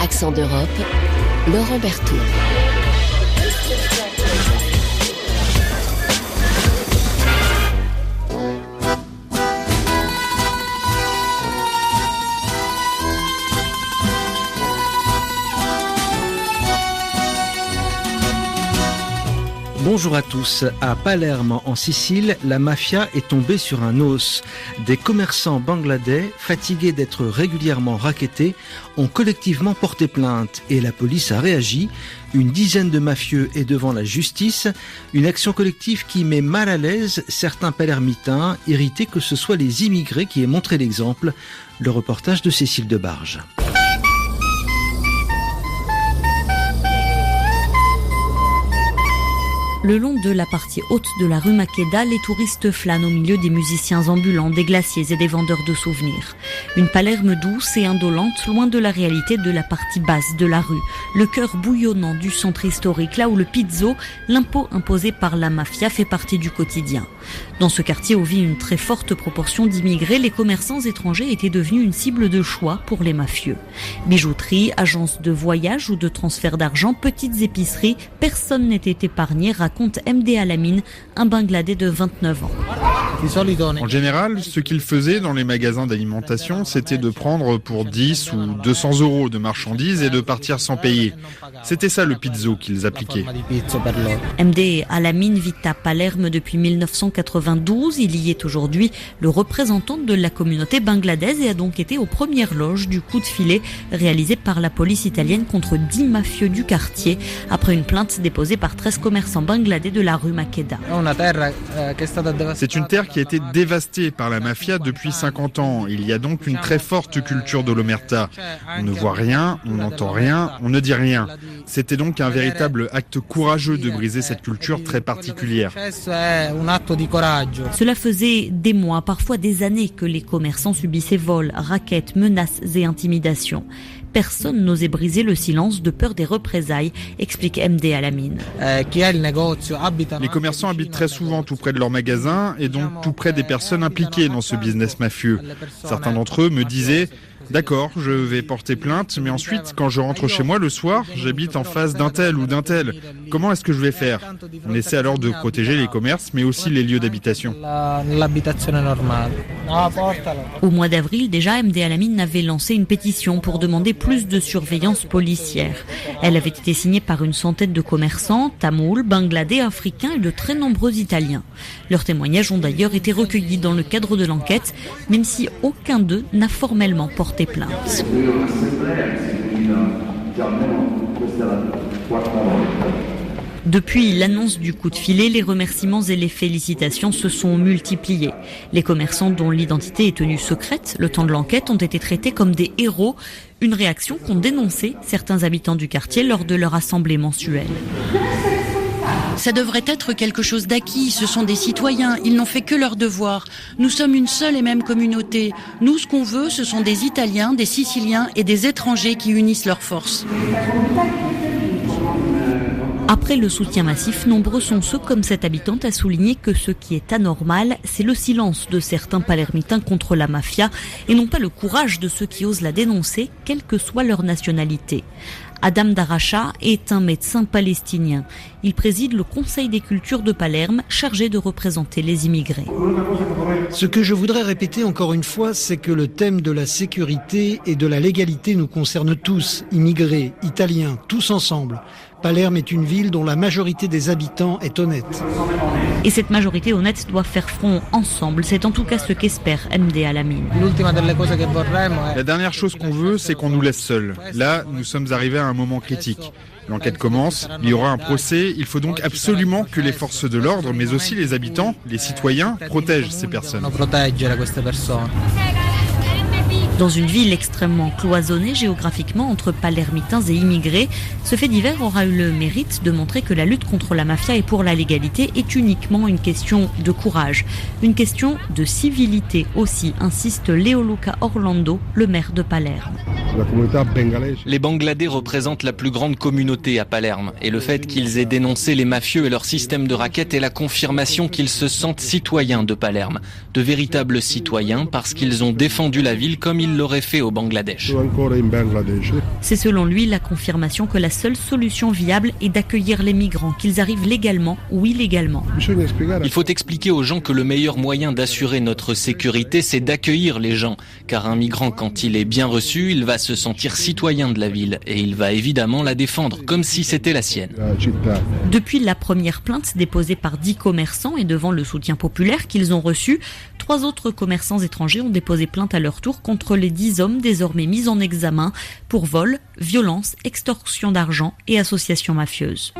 Accent d'Europe, Laurent Berthoud. Bonjour à tous. À Palerme, en Sicile, la mafia est tombée sur un os. Des commerçants bangladais, fatigués d'être régulièrement rackettés, ont collectivement porté plainte et la police a réagi. Une dizaine de mafieux est devant la justice. Une action collective qui met mal à l'aise certains palermitains, irrités que ce soit les immigrés qui aient montré l'exemple. Le reportage de Cécile Debarge. Le long de la partie haute de la rue Makeda, les touristes flânent au milieu des musiciens ambulants, des glaciers et des vendeurs de souvenirs. Une Palerme douce et indolente, loin de la réalité de la partie basse de la rue. Le cœur bouillonnant du centre historique, là où le pizzo, l'impôt imposé par la mafia, fait partie du quotidien. Dans ce quartier où vit une très forte proportion d'immigrés, les commerçants étrangers étaient devenus une cible de choix pour les mafieux. Bijouterie, agences de voyage ou de transfert d'argent, petites épiceries, personne n'était épargné, raconte MD Alamine, un Bangladais de 29 ans. En général, ce qu'ils faisaient dans les magasins d'alimentation, c'était de prendre pour 10 ou 200 euros de marchandises et de partir sans payer. C'était ça le pizzo qu'ils appliquaient. MD Alamine vit à Palerme depuis 1992. Il y est aujourd'hui le représentant de la communauté bangladaise et a donc été aux premières loges du coup de filet réalisé par la police italienne contre 10 mafieux du quartier après une plainte déposée par 13 commerçants bangladais de la rue Makeda. C'est une terre qui a été dévastée par la mafia depuis 50 ans. Il y a donc une très forte culture de l'omerta. On ne voit rien, on n'entend rien, on ne dit rien. C'était donc un véritable acte courageux de briser cette culture très particulière. Cela faisait des mois, parfois des années, que les commerçants subissaient vols, rackets, menaces et intimidations. Personne n'osait briser le silence de peur des représailles, explique MD Alamine. Les commerçants habitent très souvent tout près de leurs magasins et donc tout près des personnes impliquées dans ce business mafieux. Certains d'entre eux me disaient « D'accord, je vais porter plainte, mais ensuite, quand je rentre chez moi le soir, j'habite en face d'un tel ou d'un tel. Comment est-ce que je vais faire ?» On essaie alors de protéger les commerces, mais aussi les lieux d'habitation. Au mois d'avril, déjà, MD Alamine avait lancé une pétition pour demander plus de surveillance policière. Elle avait été signée par une centaine de commerçants, tamouls, bangladais, africains et de très nombreux Italiens. Leurs témoignages ont d'ailleurs été recueillis dans le cadre de l'enquête, même si aucun d'eux n'a formellement porté plainte. Depuis l'annonce du coup de filet, les remerciements et les félicitations se sont multipliés. Les commerçants dont l'identité est tenue secrète le temps de l'enquête ont été traités comme des héros, une réaction qu'ont dénoncé certains habitants du quartier lors de leur assemblée mensuelle. Ça devrait être quelque chose d'acquis, ce sont des citoyens, ils n'ont fait que leur devoir. Nous sommes une seule et même communauté. Nous, ce qu'on veut, ce sont des Italiens, des Siciliens et des étrangers qui unissent leurs forces. Après le soutien massif, nombreux sont ceux comme cette habitante à souligner que ce qui est anormal, c'est le silence de certains palermitains contre la mafia et non pas le courage de ceux qui osent la dénoncer, quelle que soit leur nationalité. Adam Daracha est un médecin palestinien. Il préside le Conseil des cultures de Palerme, chargé de représenter les immigrés. Ce que je voudrais répéter encore une fois, c'est que le thème de la sécurité et de la légalité nous concerne tous, immigrés, italiens, tous ensemble. Palerme est une ville dont la majorité des habitants est honnête. Et cette majorité honnête doit faire front ensemble. C'est en tout cas ce qu'espère MD Alamine. La dernière chose qu'on veut, c'est qu'on nous laisse seuls. Là, nous sommes arrivés à un moment critique. L'enquête commence, il y aura un procès, il faut donc absolument que les forces de l'ordre, mais aussi les habitants, les citoyens, protègent ces personnes. Dans une ville extrêmement cloisonnée géographiquement entre palermitains et immigrés, ce fait divers aura eu le mérite de montrer que la lutte contre la mafia et pour la légalité est uniquement une question de courage, une question de civilité aussi, insiste Leoluca Orlando, le maire de Palerme. Les Bangladais représentent la plus grande communauté à Palerme et le fait qu'ils aient dénoncé les mafieux et leur système de racket est la confirmation qu'ils se sentent citoyens de Palerme, de véritables citoyens parce qu'ils ont défendu la ville comme il l'aurait fait au Bangladesh. C'est selon lui la confirmation que la seule solution viable est d'accueillir les migrants, qu'ils arrivent légalement ou illégalement. Il faut expliquer aux gens que le meilleur moyen d'assurer notre sécurité, c'est d'accueillir les gens. Car un migrant, quand il est bien reçu, il va se sentir citoyen de la ville et il va évidemment la défendre, comme si c'était la sienne. Depuis la première plainte déposée par 10 commerçants et devant le soutien populaire qu'ils ont reçu, 3 autres commerçants étrangers ont déposé plainte à leur tour contre les 10 hommes désormais mis en examen pour vol, violence, extorsion d'argent et association mafieuse.